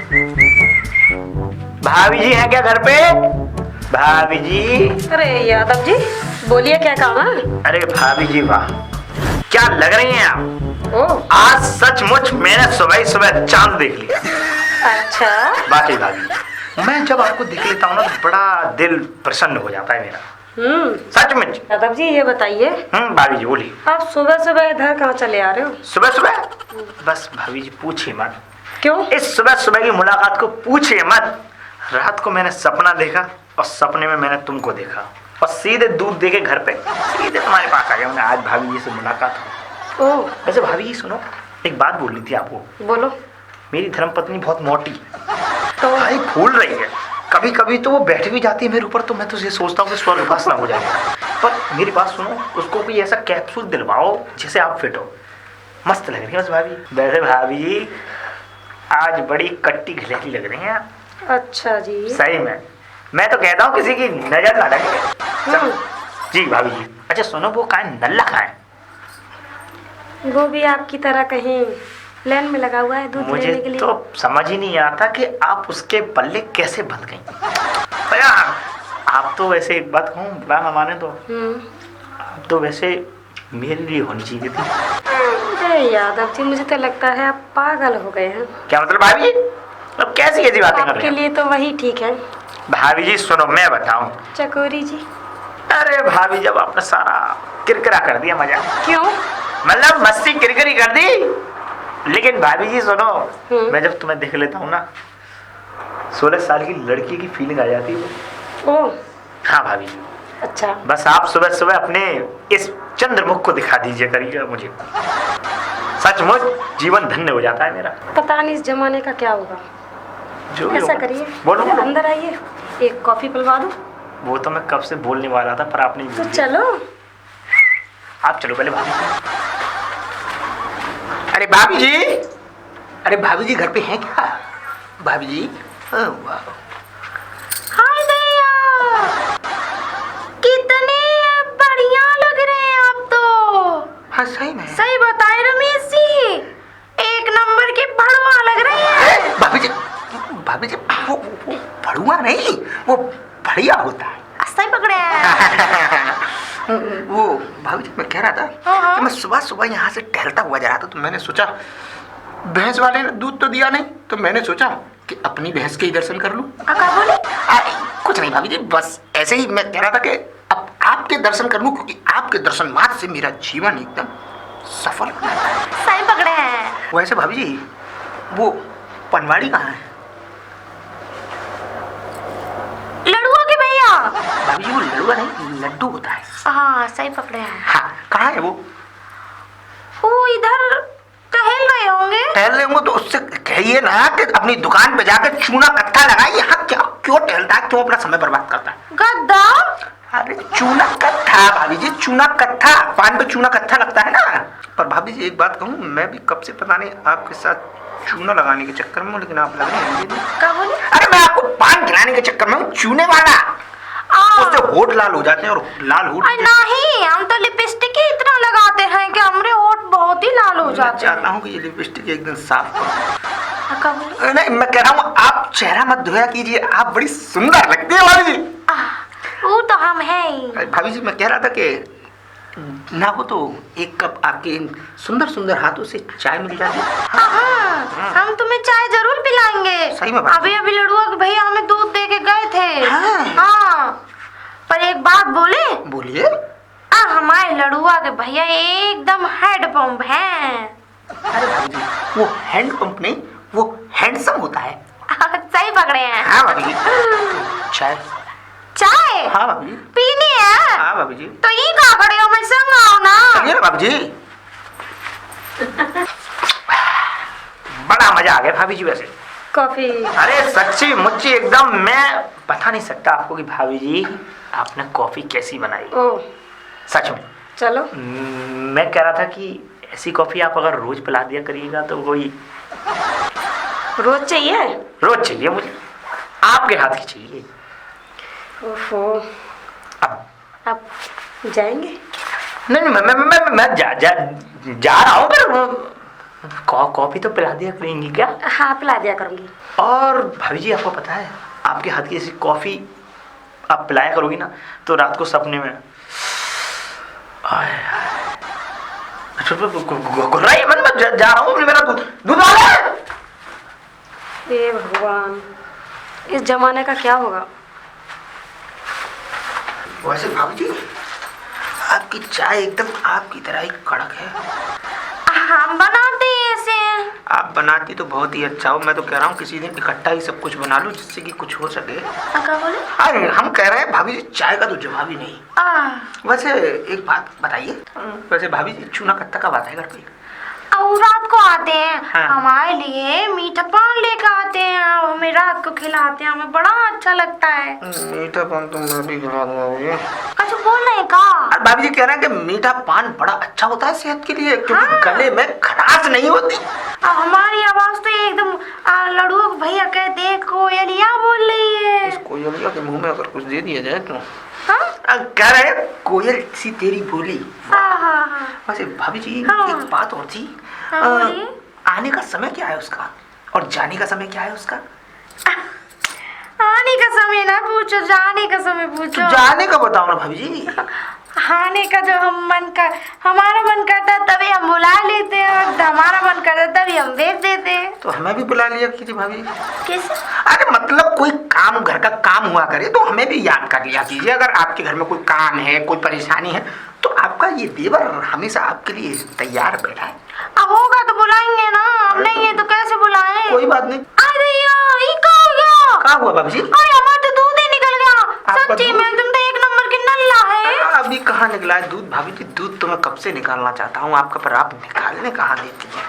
भाभी जी हैं क्या घर पे? भाभी जी। अरे यादव जी, बोलिए क्या काम है? अरे भाभी जी वाह, क्या लग रही हैं आप। ओह आज सचमुच मैंने सुबह ही सुबह चांद देख लिया। अच्छा। वाकई भाभी जी, मैं जब आपको देख लेता हूँ ना तो बड़ा दिल प्रसन्न हो जाता है मेरा। सचमुच। यादव जी ये बताइए, भाभी जी बोलिए। आप सुबह सुबह इधर कहाँ चले आ रहे हो? सुबह सुबह? बस भाभी जी पूछिए मत। क्यों? इस सुबह सुबह की मुलाकात को पूछिए मत। रात को मैंने सपना देखा और सपने में मैंने तुमको देखा और सीधे दूध दे के घर पे सीधे तुम्हारे पास आ गया। मैंने आज भाभी जी से मुलाकात हो। ओह वैसे भाभी जी सुनो, एक बात बोलनी थी आपको। बोलो। मेरी धर्मपत्नी बहुत मोटी तो भाई फूल रही है। कभी कभी तो वो बैठ भी जाती है मेरे ऊपर तो मैं तो ये सोचता हूँ कि स्वर्गवास ना हो जाएगा। पर मेरी बात सुनो, उसको कोई ऐसा कैप्सूल दिलवाओ जिससे आप फिट हो। मस्त लग रही है बस भाभी। वैसे भाभी जी आज बड़ी कट्टी घिलैटी लग रही हैं आप। अच्छा जी। सही में मैं तो कहता हूँ किसी की नजर ना लगे। जी भाभी जी। अच्छा सुनो, वो काहे नल्ला खाए? वो भी आपकी तरह कहीं लाइन में लगा हुआ है दूध मुझे लेने के लिए। तो समझ ही नहीं आता कि आप उसके पल्ले कैसे बंध गई। भैया आप तो वैसे एक बात कहूँ, बुरा ना माने तो आप तो वैसे मेरे लिए होनी चाहिए थी। अरे यादव जी, मुझे तो लगता है आप पागल हो गए हैं। क्या मतलब भाभी जी? अब कैसी कैसी बातें कर रहे आपके हैं? लिए तो वही ठीक है। भाभी जी सुनो मैं बताऊं। चकोरी जी। अरे भाभी जब आपने सारा किरकिरा कर दिया मजा। क्यों? मतलब मस्ती किरकिरी कर दी। लेकिन भाभी जी सुनो, मैं जब तुम्हें देख लेता हूँ ना 16 साल की लड़की की फीलिंग आ जाती है। ओह हाँ भाभी जी। अच्छा। बस आप सुबह सुबह अपने इस चंद्रमुख को दिखा दीजिए करिएगा मुझे। सचमुच जीवन धन्य हो जाता है मेरा। पता नहीं इस जमाने का क्या होगा। जो भी ऐसा हो। करिए, बोलो बोलो। अंदर आइए, एक कॉफी पिलवा दूं? वो तो मैं कब से बोलने वाला था पर आपने तो बोल दिया। चलो। आप चलो पहले भाभी। अरे भाभी जी, अरे भाभी जी घर पे हैं क्या? भाभी जी वाह। हाय भैया, कितने बढ़िया लग रहे हैं आप तो। हाँ सही में। सही बताए रमेश जी, एक नंबर के भड़वा लग रहे हैं। भाभी जी वो भड़ुआ नहीं, वो बढ़िया होता है। सही पकड़े हैं। वो भाभी जी मैं कह रहा था कि मैं सुबह सुबह यहाँ से टहलता हुआ जा रहा था तो मैंने सोचा भैंस वाले ने दूध तो दिया नहीं तो मैंने सोचा कि अपनी भैंस के ही दर्शन कर लूं। क्या बोले? कुछ नहीं भाभी जी, बस ऐसे ही मैं कह रहा था कि अब आपके दर्शन कर लूं क्योंकि आपके दर्शन मात्र से मेरा जीवन एकदम सफल हो जाता है। सही पकड़े हैं। वैसे भाभी जी वो पनवाड़ी कहाँ है? लड़ुआ के भैया। भाभी जी वो लड़ुआ नहीं लड्डू होता है। हाँ सही पकड़े हैं। हाँ कहाँ है वो? वो इधर टहल रहे होंगे। टहल रहे होंगे तो उससे कहिए ना कि अपनी दुकान पे जाकर चूना कट्टा लगाए। यहाँ क्या क्यों टहलता है, क्यों अपना समय बर्बाद करता है? गद्दा। अरे चूना कट्टा भाभी जी, चूना कट्टा। पान पे चूना कट्टा लगता है ना। पर भाभी जी एक बात कहूँ, मैं भी कब से पता नहीं आपके साथ चूना लगाने के चक्कर में हूँ लेकिन आप लग रहे हैं। क्या बोले? अरे मैं आपको पान खिलाने के चक्कर में हूँ, चूने वाला। उससे होठ लाल हो जाते हैं और लाल होठ नहीं, हम तो लिपस्टिक ही इतना लगाते हैं कि हमारे होठ बहुत ही लाल हो जाते हैं। चाहता हूँ कि ये लिपस्टिक एकदम साफ हो। क्या बोले? नहीं मैं कह रहा हूँ आप चेहरा मत धोया कीजिए, आप बड़ी सुंदर लगती है भाभी जी। वो तो हम हैं ही। भाभी जी मैं कह रहा था कि ना हो तो एक कप आपके इन सुंदर सुंदर हाथों से चाय मिल जाती। हम तुम्हें चाय जरूर पिलाएंगे। सही में बात। अभी लड़ुआ के भैया हमें दूध दे के गए थे। हाँ। पर एक बात बोले? बोलिए। हमारे लड़ुआ के भैया एकदम हैंडपंप हैं। अरे भाभी जी वो हैंड पंप नहीं, वो हैंडसम होता है। सही पकड़े हैं। हाँ भाभी जी। चाय। चाय? हाँ भाभी जी। पीनी है? हाँ भाभी जी। तो ये कहा खड़े हो, मैं संग आओ ना। चलिए ना भाभी जी। बड़ा मजा आ गया भाभी जी वैसे। कॉफी। अरे सच्ची मुच्ची एकदम मैं बता नहीं सकता आपको कि भाभी जी आपने कॉफी कैसी बनाई। ओह सच में। चलो। मैं कह रहा था कि ऐसी कॉफी आप अगर रोज पिला दिया करिएगा तो कोई। रोज चाहिए? रोज चाहिए मुझे, आपके हाथ की चाहिए। ओहो। अब आप जाएंगे? नहीं मैं जा रहा हूँ पर कॉफी तो पिला दिया करेंगी क्या? हाँ पिला दिया करूँगी। और भाभी जी आपको पता है आपके हाथ की ऐसी कॉफी आप पिलाया करोगी ना तो रात को सपने में घुर्राइए मन में जा रहा हूँ मेरा दूध आ रहा है। हे भगवान, इस जमाने का क्या होगा। वैसे भाभी जी आपकी चाय एकदम आपकी तरह ही कड़क है। हम बनाते हैं ऐसे। आप बनाती तो बहुत ही अच्छा हो। मैं तो कह रहा हूँ किसी दिन इकट्ठा ही सब कुछ बना लूं जिससे कि कुछ हो सके। क्या बोले? अरे हम कह रहे हैं भाभी जी चाय का तो जवाब ही नहीं। वैसे एक बात बताइए, वैसे भाभी जी चूना कत्ता कब आता है घर पे? और रात को आते हैं। हाँ। हमारे लिए मीठा पान लेकर आते हैं और हमें रात को खिलाते हैं। हमें बड़ा अच्छा लगता है। मीठा पान तो मैं भी खिला दूंगा। कुछ बोल रहे का? और भाभी जी कह रहे हैं कि मीठा पान बड़ा अच्छा होता है सेहत के लिए क्योंकि हाँ। गले में खटास नहीं होती। हमारी आवाज तो एकदम लड़ू भैया कहते हैं कोयलिया बोल रही है। इस कोयलिया के मुंह में अगर कुछ दे दिया जाए तो हाँ? कह रहे हैं कोयल सी तेरी बोली। हाँ। वैसे भाभी जी हाँ। एक बात और थी। हाँ, बोलिए। आने का समय क्या है उसका और जाने का समय क्या है उसका? आने का समय ना पूछो, जाने का समय पूछो। तो जाने का बताओ ना भाभी जी। आने का जो हमारा मन करता है तभी हम बुला लेते हैं और हमारा मन करता है तभी हम भेज देते हैं। तो हमें भी बुला लिया कीजिए भाभी। कैसे? अरे मतलब कोई काम घर का काम हुआ करे तो हमें भी याद कर लिया कीजिए। अगर आपके घर में कोई काम है कोई परेशानी है तो आपका ये देवर हमेशा आपके लिए तैयार बैठा है। अब होगा तो बुलाएंगे ना। अब नहीं है तो कैसे बुलाएं? कोई बात नहीं। अरे यार ये क्या हो गया? क्या हुआ भाभी जी? अरे हमारा तो दूध ही निकल गया। आपका सच्ची दूध? में तुम तो एक नंबर की नल्ला है। अभी कहाँ निकला है दूध? भाभी जी दूध तो मैं कब से निकालना चाहता हूँ आपका, पर आप निकालने कहाँ देती हैं?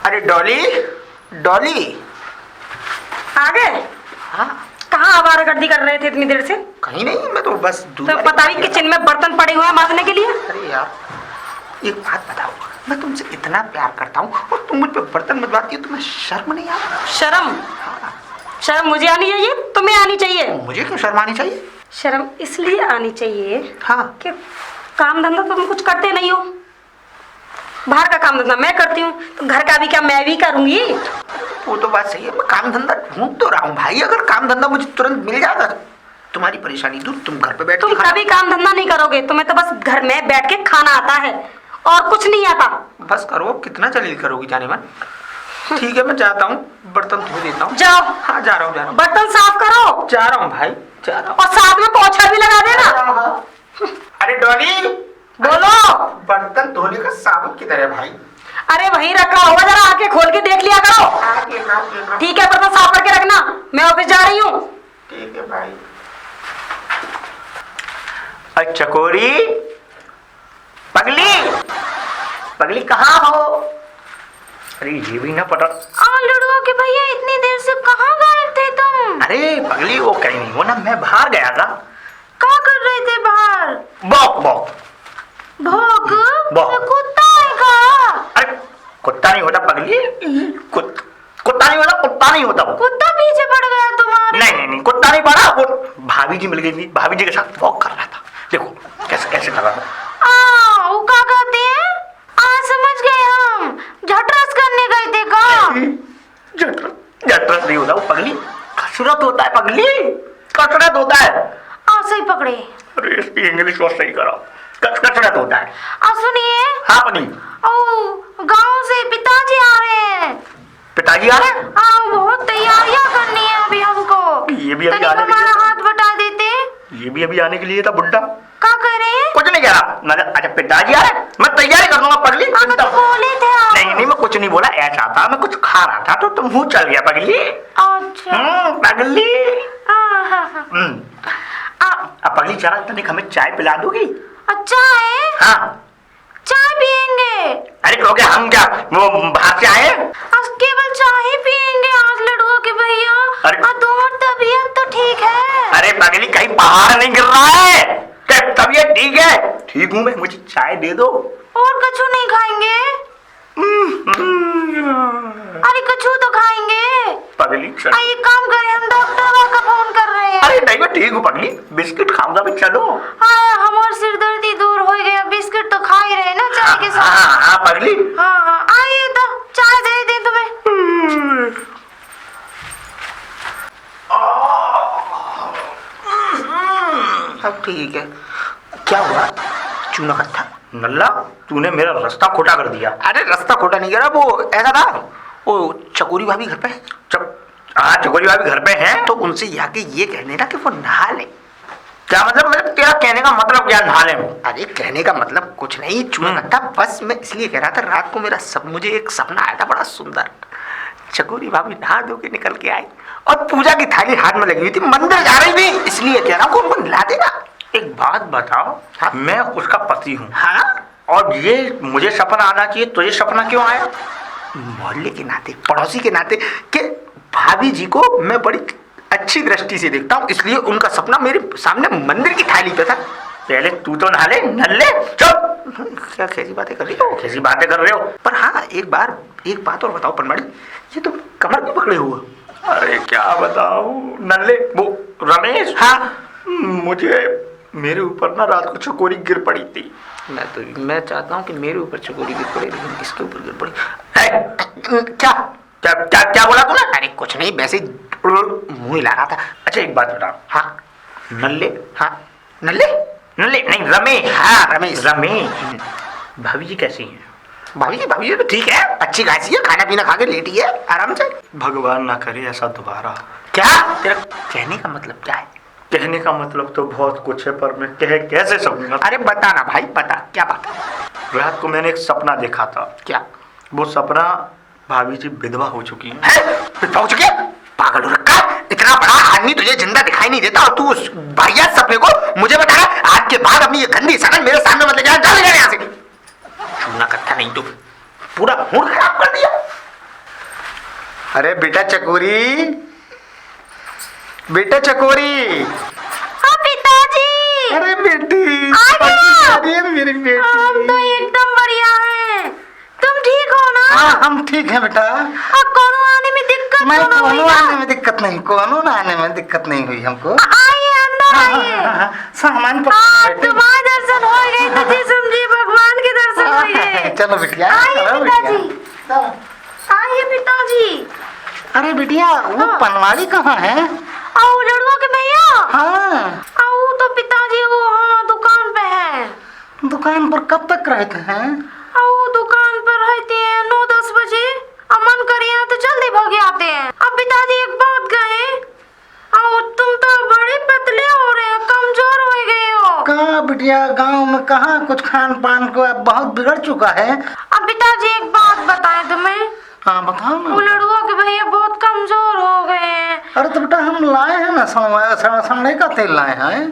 अरे डॉली डॉली आ गए? हाँ कहाँ आवारागर्दी कर रहे थे इतनी देर से? कहीं नहीं, मैं तो बस दूध तो पता नहीं किचन में बर्तन पड़े हुए हैं मांजने के लिए। अरे यार एक बात बताओ, मैं तुमसे इतना प्यार करता हूँ और तुम मुझ पे बर्तन मजवाती हो, तुम्हें शर्म नहीं आता? शर्म? शर्म मुझे आनी चाहिए, तुम्हें आनी चाहिए। मुझे क्यों शर्म आनी चाहिए? शर्म इसलिए आनी चाहिए हाँ कि काम धंधा तो तुम कुछ करते नहीं हो। बाहर का काम धंधा मैं करती हूँ तो घर का भी क्या मैं भी करूंगी? वो तो बात सही है, मैं काम धंधा ढूंढ तो रहा हूँ भाई। अगर काम धंधा मुझे तुरंत मिल जाएगा तुम्हारी परेशानी दूर, तुम घर पे बैठ तुम कभी काम धंधा नहीं करोगे, तुम्हें तो बस घर में बैठ के खाना आता है और कुछ नहीं आता। बस करो, कितना जलील करोगी जाने मन। ठीक है मैं जाता हूँ, बर्तन धो देता हूँ। जाओ। हाँ जा रहा हूँ बर्तन साफ करो। जा रहा हूँ भाई जा रहा हूँ। और साथ में पोछा भी लगा देना। अरे डॉली बोलो। बर्तन धोने का साबुन किधर है भाई? अरे वहीं रखा होगा, जरा आके खोल के देख लिया करो। ठीक है बर्तन साफ करके रखना, मैं ऑफिस जा रही हूँ। ठीक है भाई। अरे चकोरी पगली पगली कहाँ हो? अरे ये भी ना पता। लड़ुआ के भैया इतनी देर से कहाँ गायब थे तुम? अरे पगली वो कहीं नहीं, वो ना मैं बाहर गया था। क्या कर रहे थे बाहर? बॉक बॉक भोग? भौंक। तो कुत्ता है का? अरे कुत्ता नहीं होता पगली, कुत्ता नहीं होता, कुत्ता नहीं होता वो। कुत्ता पीछे पड़ गया तुम्हारे? नहीं कुत्ता नहीं पड़ा, वो भाभी जी मिल गई थी, भाभी जी के साथ वॉक कर रहा था। देखो कैसे कैसे कर रहा था। वो क्या कहते हैं? समझ गए हम, झटरस करने गए थे का? जटरस नहीं होता वो पगली, कसरत होता है पगली, कसरत होता है। सही पकड़े। अरे इसकी इंग्लिश बहुत सही करो, कसरत होता है। सुनिए। हाँ पनी। गांव से पिताजी आ रहे हैं। पिताजी आ रहे हैं? बहुत तैयारियां करनी है अभी हमको। ये भी अभी आने के हमारा लिए, हाथ बटा देते। ये भी अभी आने के लिए था बुड्ढा। क्या कह रहे हैं? कुछ नहीं कह रहा मगर अच्छा पिताजी आ रहे हैं, मैं तैयारी कर दूंगा पगली। तो बोले थे आप। नहीं मैं कुछ नहीं बोला, ऐसा था मैं कुछ खा रहा था तो तुम मुंह चल गया पगली। अच्छा। पगली। हाँ। अब पगली जरा तनिक हमें चाय पिला दोगी? अच्छा है। हाँ चाय पियेंगे? अरे क्योंकि हम क्या वो बाहर से आए? आज केवल चाय ही पियेंगे आज लड़ुआ के भैया। अरे तुम्हारी तबीयत तो ठीक है? अरे पगली कहीं पहाड़ नहीं गिर रहा है, तबीयत ठीक है? ठीक हूँ मैं, मुझे चाय दे दो। और कछु नहीं खाएंगे? अरे कछु तो खाएंगे। पगली चल। एक काम करें, हम डॉक्टर का फोन कर रहे हैं। अरे नहीं मैं ठीक हूँ पगली, बिस्किट खाऊंगा मैं, चलो। हमारी सिरदर्दी दूर हो ही गया, बिस्किट तो खा ही रहे ना चाय के साथ। हाँ हाँ पगली। हाँ हाँ आइए तो चाय दे दी तुम्हें। अब ठीक है। क्या हुआ? चूना कट्टा नल्ला, तूने मेरा रास्ता खोटा कर दिया। अरे रास्ता खोटा नहीं करा, वो ऐसा था, वो चकोरी भाभी घर पे है। हाँ चकोरी भाभी घर पे हैं, तो उनसे जाके ये कहने का कि वो नहा ले। क्या मतलब तेरा कहने का मतलब क्या, नहा ले? अरे कहने का मतलब कुछ नहीं, चूना कट्टा बस मैं इसलिए कह रहा था, रात को मुझे एक सपना आया था बड़ा सुंदर। चकोरी भाभी नहा धो के निकल के आई और पूजा की थाली हाथ में लगी हुई थी, मंदिर जा रही थी, इसलिए कह रहा हूँ उनको नला देना। एक बात बताओ, हाँ? मैं उसका पति हूँ, हाँ? और ये मुझे सपना आना चाहिए, तुझे सपना क्यों आया? मोहल्ले के नाते, पड़ोसी के नाते, कि भाभी जी को मैं बड़ी अच्छी दृष्टि से देखता हूँ, इसलिए उनका सपना मेरे सामने मंदिर की थाली पे था। पहले तू तो नहा ले, नल्ले चुप। क्या कैसी बातें कर रही हो, कैसी बातें कर रहे हो? पर हाँ एक बात और बताओ पनवाड़ी, ये तुम कमर क्यों पकड़े हुए? अरे क्या बताऊं नल्ले, वो रमेश, हाँ मुझे मेरे ऊपर ना रात को चकोरी गिर पड़ी थी। मैं चाहता हूँ कि मेरे ऊपर चकोरी गिर पड़े, लेकिन किसके ऊपर गिर पड़ी? क्या क्या क्या क्या बोला तूने? अरे कुछ नहीं, वैसे मुंह हिला रहा था। अच्छा एक बात बता, हाँ नल्ले, हाँ नल्ले नल्ले नहीं रमेश, हाँ रमेश भाभी जी कैसी हैं? भाभी जी तो ठीक है, अच्छी खासी है, खाना पीना खा के लेटी है आराम से। भगवान ना करे ऐसा दोबारा। क्या तेरा कहने का मतलब क्या है? कहने का मतलब तो बहुत कुछ है, पर मैं कैसे समझूंगा? अरे बता ना भाई, बता क्या बात है? रात को मैंने एक सपना देखा था। क्या? वो सपना भाभी जी विधवा हो चुकी है। विधवा हो चुकी है? पागल हो रखा, इतना बड़ा आदमी तुझे जिंदा दिखाई नहीं देता और तू उस वाहियात सपने को मुझे बता रहा है? आज के बाद अपनी ये गंदी सनक मेरे सामने मत ले जाना, चल यहाँ से। चूना कट्टा नहीं तो पूरा मूड खराब कर दिया। अरे बेटा चकोरी, बेटा चकोरी। हाँ पिताजी। अरे बेटी, मेरी बेटी। हम तो एकदम बढ़िया हैं, तुम ठीक हो ना? हाँ हम ठीक हैं बेटा। कोनो आने में दिक्कत मैं तो नहीं कोनो ना? आने में दिक्कत नहीं, कोनो आने में दिक्कत नहीं हुई हमको। आइए अंदर आइए। सामान तुम्हारे दर्शन हो गए तो जी समझिए भगवान के दर्शन हो गए। चलो बिटिया, आइए पिताजी, आइए पिताजी। अरे बिटिया वो पनवाड़ी कहाँ है? आओ लड़ुआ के भैया। हाँ आओ तो पिताजी वो हाँ दुकान पे है। दुकान पर कब तक रहते हैं? आओ दुकान पर रहते हैं 9-10 बजे, मन करिए तो जल्दी भाग आते हैं। अब पिताजी एक बात कहे, आओ तुम तो बड़े पतले हो रहे हो, कमजोर हो गए हो। कहाँ बिटिया, गांव में कहाँ कुछ खान पान को अब बहुत बिगड़ चुका है। अब पिताजी एक बात बताएं तुम्हें। हाँ बताओ ना। वो लड़ुआ के भैया बहुत कमजोर हो गए हैं। अरे तो बेटा हम लाए हैं ना, साढ़े का तेल लाए हैं।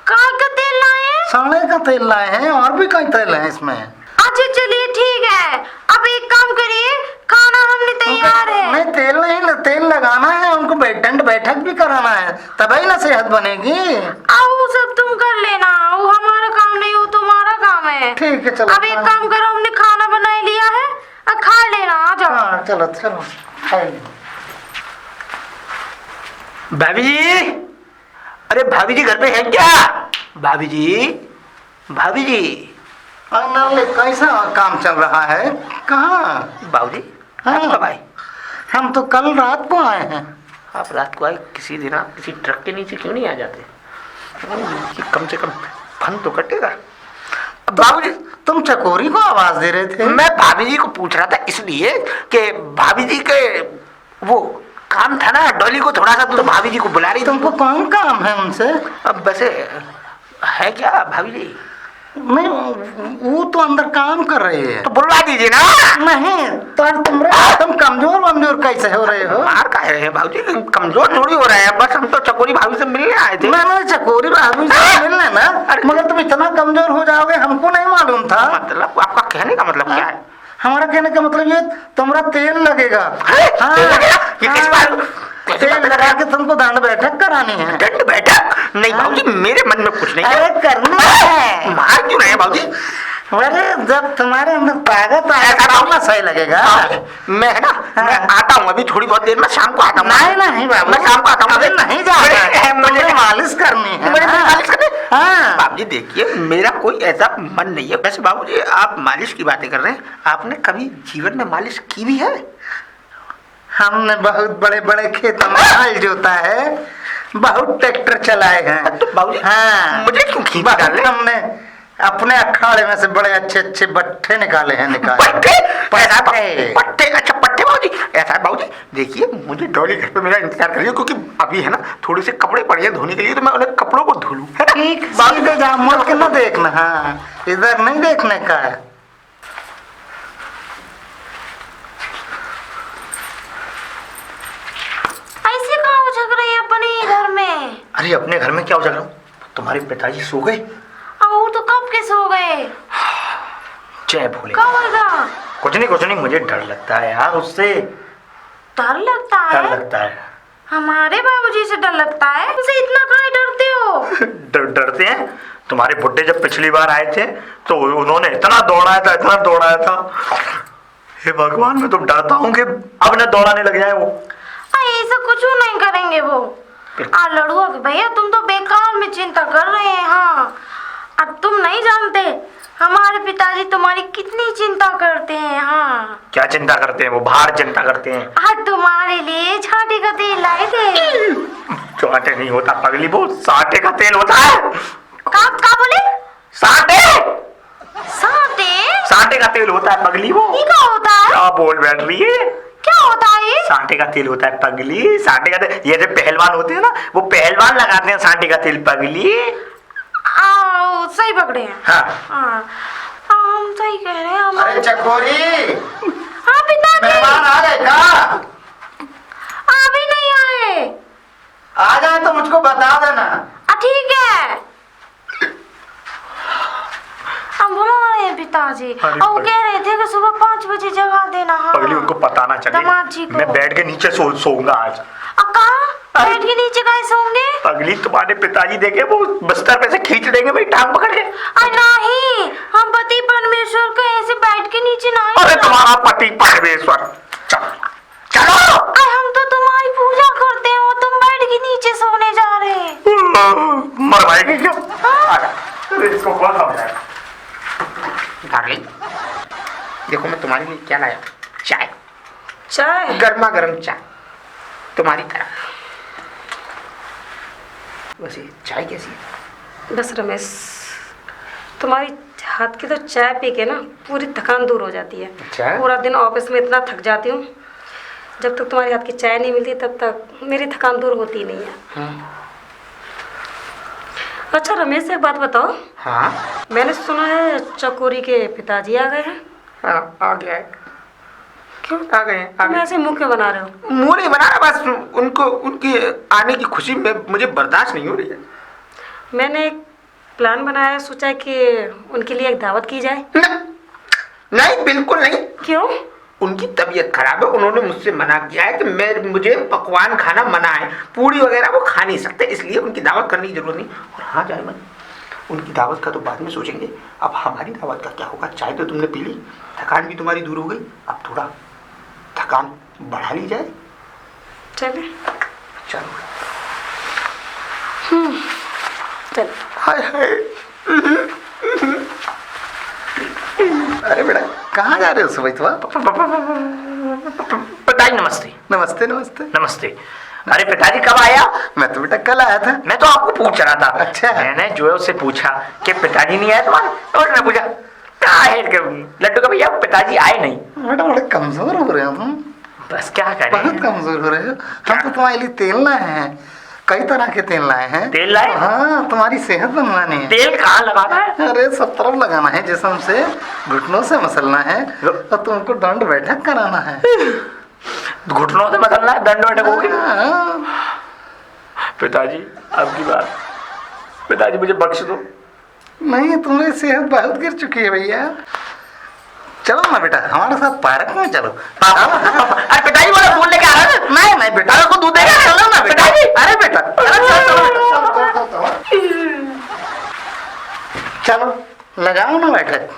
कहाँ का तेल लाए हैं? साढ़े का तेल लाए हैं, और भी कई तेल है इसमें। अच्छा चलिए ठीक है, अब एक काम करिए, खाना हमने तैयार है। नहीं तेल नहीं, तेल लगाना है उनको, दंड बैठक भी कराना है, तभी ना सेहत बनेगी। आओ सब तुम कर लेना, वो हमारा काम नहीं, वो तुम्हारा काम है। ठीक है चलो। अब एक काम करो, हमने खाना बना लिया है, अब खा लेना, आ जाओ। हाँ चलो चलो भाभी जी। अरे भाभी जी घर पे है क्या? भाभी जी, भाभी जी। कैसा काम चल रहा है? कहाँ बाबूजी? हाँ कब आए? हम तो कल रात को आए हैं। आप रात को आए? किसी दिन आप किसी ट्रक के नीचे क्यों नहीं आ जाते? कम से कम फन तो कटेगा। बाबूजी तुम चकोरी को आवाज दे रहे थे? मैं भाभी जी को पूछ रहा था, इसलिए कि भाभी जी के वो काम था ना, डॉली को थोड़ा सा, तो भाभी जी को बुला रही। तुमको कौन काम है उनसे? अब वैसे है क्या भाभी जी? नहीं वो तो अंदर काम कर रही है, तो बुलवा दीजिए ना। नहीं तो तुम कमजोर कैसे हो रहे हो? मार कह रहे हैं भाभी जी, कमजोर थोड़ी हो रहे हैं, बस हम तो चकोरी भाभी से मिलने आए थे। मैंने चकोरी भाभी से मिलने ना, मगर तुम इतना कमजोर हो जाओगे हमको नहीं मालूम था। मतलब आपका कहने का मतलब क्या है? हमारा कहने का मतलब ये तुम्हारा तेल लगेगा। तेल लगा के तुमको दंड बैठक करानी है। दंड बैठक? नहीं बाबूजी, मेरे मन में कुछ नहीं है। करना है। मार क्यों रहे बाबूजी? अरे जब तुम्हारे अंदर ताकत आएगा तब ना सही लगेगा। मैं ना मैं आता हूँ अभी थोड़ी बहुत देर में, शाम को आता हूँ। नहीं नहीं बाबू, मैं शाम को आता हूँ। अभी नहीं जाना, मुझे मालिश करनी है। मुझे मालिश करनी है? हाँ। बाबूजी देखिए, मेरा कोई ऐसा मन नहीं है। वैसे बाबूजी आप मालिश की बातें कर रहे हैं, आपने कभी जीवन में मालिश की भी है? हमने बहुत बड़े बड़े खेतों में हल जोता है, बहुत ट्रैक्टर चलाए हैं। तो बाबूजी हाँ, मुझे क्यों खींच बहुत डाले? हमने अपने अखाड़े में से बड़े अच्छे अच्छे बट्ठे निकाले हैं। पट्टे? ऐसा पट्टे। पट्टे? अच्छा पट्टे बाबूजी। ऐसा है बाबूजी, देखिए मुझे डॉली घर पे मेरा इंतजार कर रही है, क्योंकि अभी है ना थोड़े से कपड़े पड़े हैं धोने के लिए, तो मैं उन्हें कपड़ों को धो लूं, है ना? ठीक, सीधे जा, मुड़ के न देखना। हाँ, इधर नहीं देखने का है। ऐसे कहाँ उछक रहे हैं अपने घर में? अरे अपने घर में क्या हो जा रहा हूँ? तुम्हारे पिताजी सो गए? वो तो कब के सो गए? जय भोले। कब होगा? कुछ नहीं, मुझे डर लगता है यार उससे। डर लगता डर है? लगता है। हमारे बाबूजी से डर लगता है? उनसे इतना काहे डरते हो? डरते हैं? तुम्हारे बुड्ढे जब पिछली बार आए थे तो उन्होंने इतना दौड़ाया था। हे भगवान, मैं तो डरता हूँ कि अब न दौड़ाने लग जाए वो। ऐसा कुछ नहीं करेंगे वो। लड़ुआ के भैया, तुम तो बेकार में चिंता कर रहे हैं। हाँ, अब तुम नहीं जानते हमारे पिताजी तुम्हारी कितनी चिंता करते हैं। हाँ, क्या चिंता करते हैं वो? बाहर चिंता करते हैं। आज तुम्हारे लिए छाटे का तेल लाए थे। छाटे नहीं होता पगली, वो साटे का तेल होता है। का बोले? साटे साटे का तेल होता है पगली। वो ये क्या होता है? क्या बोल बैठ रही है? क्या होता है ये? सांटे का तेल होता है पगली, सांटे का तेल। ये जो पहलवान होते हैं ना, वो पहलवान लगाते हैं सांटे का तेल पगली। सही पकड़े हैं। हाँ। हम सही कह रहे हैं। अरे चकोरी, हाँ पिताजी, मेहमान आ गए का? अभी नहीं आए। आ जाए तो मुझको बता देना। ठीक है। हम बुला रहे हैं पिताजी, और वो कह रहे थे कि सुबह 5 बजे जगा देना। हाँ, पगली उनको पता ना चले, दामाद जी को। मैं बेड के नीचे सोऊंगा आज। कहाँ? बेड के नीचे कहाँ सोओगे? पगली तुम्हारे पिताजी देखे वो बिस्तर पे से खींच देंगे मेरी टांग पकड़ के। नहीं, हम पति परमेश्वर को ऐसे बेड के नीचे नहीं। अरे तुम्हारा पति परमेश्वर, चलो। हम तो तुम्हारी पूजा करते हैं और तुम बेड के नीचे सोने जा रहे हैं। मर भाई क्या? इसको कौन समझाएगा? डार्लिंग, देखो मैं तुम्हारे लिए क्या लाया। चाय, गर्मा गर्म चाय, तुम्हारी तरह। वैसे चाय कैसी है? बस रमेश, तुम्हारी हाथ की तो चाय पी के ना पूरी थकान दूर हो जाती है। अच्छा? पूरा दिन ऑफिस में इतना थक जाती हूँ, जब तक तुम्हारे हाथ की चाय नहीं मिलती तब तक मेरी थकान दूर होती नहीं है। अच्छा रमेश, एक बात बताओ। हाँ, मैंने सुना है चकोरी के पिताजी आ गए हैं। हाँ आ गया है। क्यों आ गए? तुम ऐसे मुंह क्यों बना रहे हो? मुंह नहीं बना रहा, बस उनको उनकी आने की खुशी में मुझे बर्दाश्त नहीं हो रही है। मैंने एक प्लान बनाया, सोचा है कि उनके लिए एक दावत की जाए। नहीं, बिल्कुल नहीं। क्यों? उनकी तबीयत खराब है, उन्होंने मुझसे मना किया है कि मुझे पकवान खाना मना है, पूरी वगैरह वो खा नहीं सकते, इसलिए उनकी दावत करने की जरूरत नहीं। और हाँ जायमन, उनकी दावत का तो बाद में सोचेंगे, अब हमारी दावत का क्या होगा? चाय तो तुमने पी ली, थकान भी तुम्हारी दूर हो गई, अब थोड़ा थकान बढ़ा ली जाए। चले चलो। चल। हाय हाय। अरे बेटा, कहाँ जा रहे हो सुबह सुबह? पिताजी नमस्ते। नमस्ते नमस्ते। नमस्ते। अरे पिताजी कब आया? मैं तो बेटा कल आया था। मैं तो आपको पूछ रहा था। अच्छा। मैंने जोयो से पूछा कि पिताजी नहीं आए तुम्हारे, तो उसने पूछा क्या है लड्डू का भैया, पिताजी आए नहीं। बेटा बड़े कमजोर हो रहे हो तुम, बस क्या करें, बहुत कमजोर हो रहे हो। हम तो तुम्हारे लिए तेल लाए हैं, कई तरह के तेल लाए हैं। तेल लाए? हाँ, तुम्हारी सेहत बनवानी है। तेल कहाँ लगाना है? अरे सब तरफ लगाना है, जिस्म से, घुटनों से मसलना है और तुमको दंड बैठक कराना है। घुटनों से मसलना है, दंड बैठक होगी? हाँ। पिताजी अब की बात, पिताजी मुझे बख्श दो। नहीं, तुम्हारी सेहत बहुत गिर चुकी है भैया। चलो ना बेटा, हमारे साथ पार्क में चलो। अरे पिताजी बोले फूल लेके आ रहा है। नहीं नहीं बेटा, को दूध देगा। चलो ना बेटा। पिताजी। अरे बेटा, चलो लगाओ ना बैठक।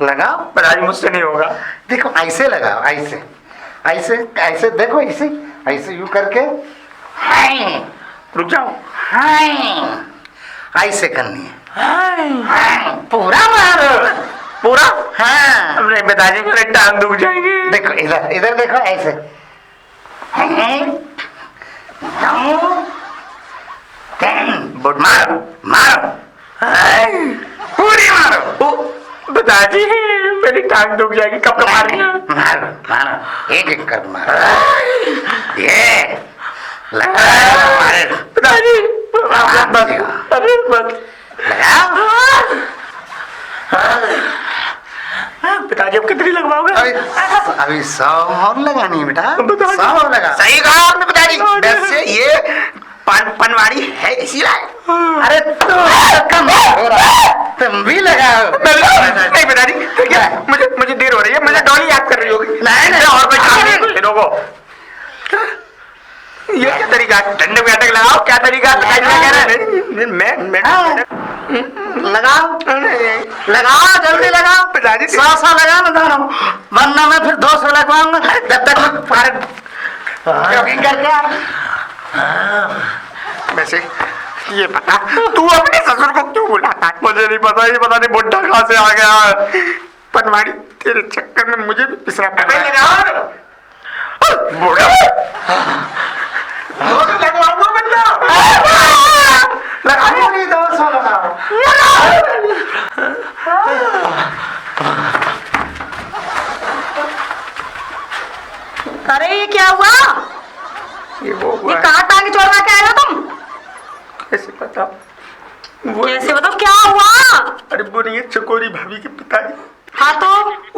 लगाओ। पिताजी मुझसे नहीं होगा। देखो ऐसे लगाओ, ऐसे ऐसे ऐसे, देखो ऐसे ऐसे यूं करके, हाय रुक जाओ। हाय ऐसे करनी है। हाय। पूरा मारो। पूरा? हाँ अब नहीं पिताजी, मेरे टांग दुख जाएंगे। देखो इधर, इधर देखो ऐसे। बट मारो मारो, पूरी मारो। ओ, पिताजी मेरी टांग दुख जाएगी। कब कब मारनी है? मारो मारो, एक एक कर मारो। ये लगा मारो पिताजी बस, अरे बस। लगाओ। पिताजी अब कितनी लगवाओगे? अभी 100 और लगानी है बेटा, पिताजी। 100 और लगा। सही कहा आपने पिताजी। वैसे ये पनवाड़ी है इसीलिए। अरे तो कम हो रहा है, तुम भी लगाओ। नहीं पिताजी, मुझे मुझे देर हो रही है, मुझे डॉली याद कर रही होगी। नहीं, और कोई काम नहीं रोको। ये क्या तरीका है? डंडे में अटक लगाओ, क्या तरीका है? पिताजी मैं कह रहे हैं मैं लगाओ लगाओ, जल्दी लगाओ पिताजी। 100 लगा मैं दोनों, वरना मैं फिर 200 लगवाऊंगा जब तक मैं पार्क जॉगिंग करके आ वैसे ये बता, तू अपने ससुर को क्यों बुलाता है? मुझे नहीं पता, ये पता नहीं बुढ़ा कहाँ से आ गया। पनवाड़ी तेरे चक्कर में मुझे भी पिसरा पड़ा। बुढ़ा लगवाऊंगा बंदा। लगाओ नहीं, 200 लगाओ। अरे ये क्या हुआ? ये वो हुआ ये है। कहाँ टांगे चोरवा के आए हो तुम? कैसे पता? कैसे बताओ क्या हुआ? अरे वो नहीं है, चकोरी भाभी के पिताजी। हाँ तो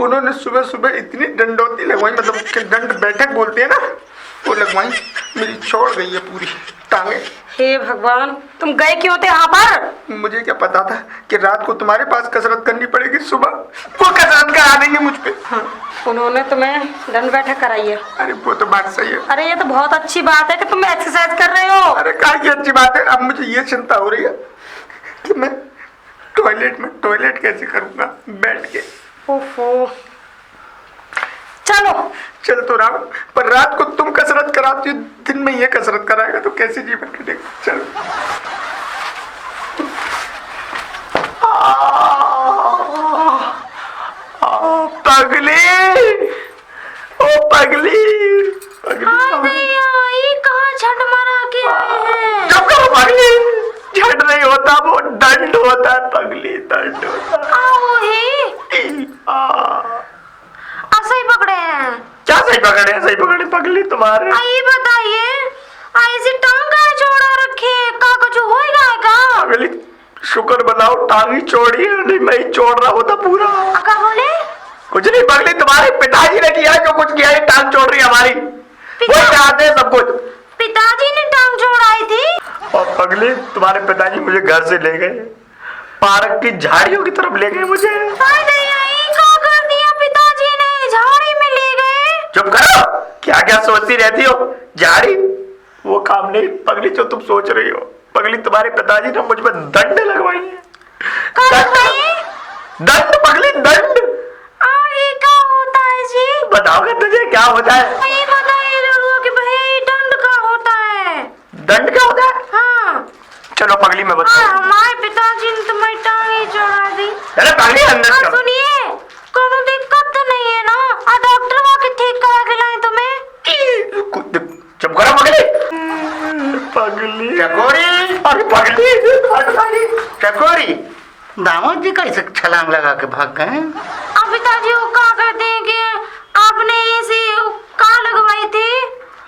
उन्होंने सुबह सुबह इतनी डंडौती लगवाई, मतलब कि दंड बैठक बोलते हैं ना, वो लगवाई। मेरी छोड़ गई है पूरी टांगे। हे भगवान, तुम गए क्यों थे वहाँ पर? मुझे क्या पता था कि रात को तुम्हारे पास कसरत करनी पड़ेगी, सुबह वो कसरत करा देंगे मुझ पे। हाँ, उन्होंने तुम्हें दंड बैठक कराई है। अरे वो तो बात सही है। अरे ये तो बहुत अच्छी बात है कि तुम एक्सरसाइज कर रहे हो। अरे काय की अच्छी बात है। अब मुझे ये चिंता हो रही है कि मैं टॉयलेट कैसे करूंगा बैठ के। ओफो, चलो चल तो रहा हूं, पर रात को तुम कसरत कराती हो, दिन में ये कसरत कराएगा तो कैसे जीवन कटेगा। चल पगली, ओ पगली पगली। ये कहाँ झट मारा के आए हैं? जब कब पगली झट नहीं होता, वो दंड होता है पगली, दंड होता है। आओ ही ऐसे ही पकड़े हैं। क्या सही पकड़े? सही पकड़े पगली तुम्हारे। ये बताइए, ऐसी टांग का जोड़ा रखे का कुछ होएगा का? पगली शुक्र बनाओ टांग ही चौड़ी है, नहीं मैं ही चौड़ रहा होता पूरा। क्या बोले? कुछ नहीं पगली, तुम्हारे पिताजी ने किया जो कुछ किया, ये टांग चौड़ रही है हमारी। वो चाहते हैं सब कुछ। पिताजी ने टांग जोड़ाई थी? और पगली तुम्हारे पिताजी मुझे घर से ले गए, पार्क की झाड़ियों की तरफ ले गए मुझे। क्या कर दिया पिताजी ने? झाड़ी में ले गए? चुप करो, क्या क्या सोचती रहती हो? झाड़ी वो काम नहीं पगली जो तुम सोच रही हो। पगली तुम्हारे पिताजी ने मुझ पर दंड लगवाई है। दंड पगली, दंड। ये क्या होता है जी? बताओगे तुझे क्या होता है? ये बताइए लड़ुआ कि भैया ये दंड क्या होता है? दंड क्या होता है? हाँ, चलो पगली मैं और बताऊं। हमारे पिताजी ने तुम्हारी टांगे जोड़ा दी। अरे पगली अंदर और चलो। सुनिए, कोनो दिक्कत तो नहीं है ना? डॉक्टर वहाँ के ठीक करा के लाए तुम्हें? चुप करो पगली। पगली चकोरी, अरे पगली चकोरी, दामाद जी कैसे छलांग लगा के भाग गए? अब पिताजी वो क्या कहते हैं कि आपने ऐसे का लगवाई थी?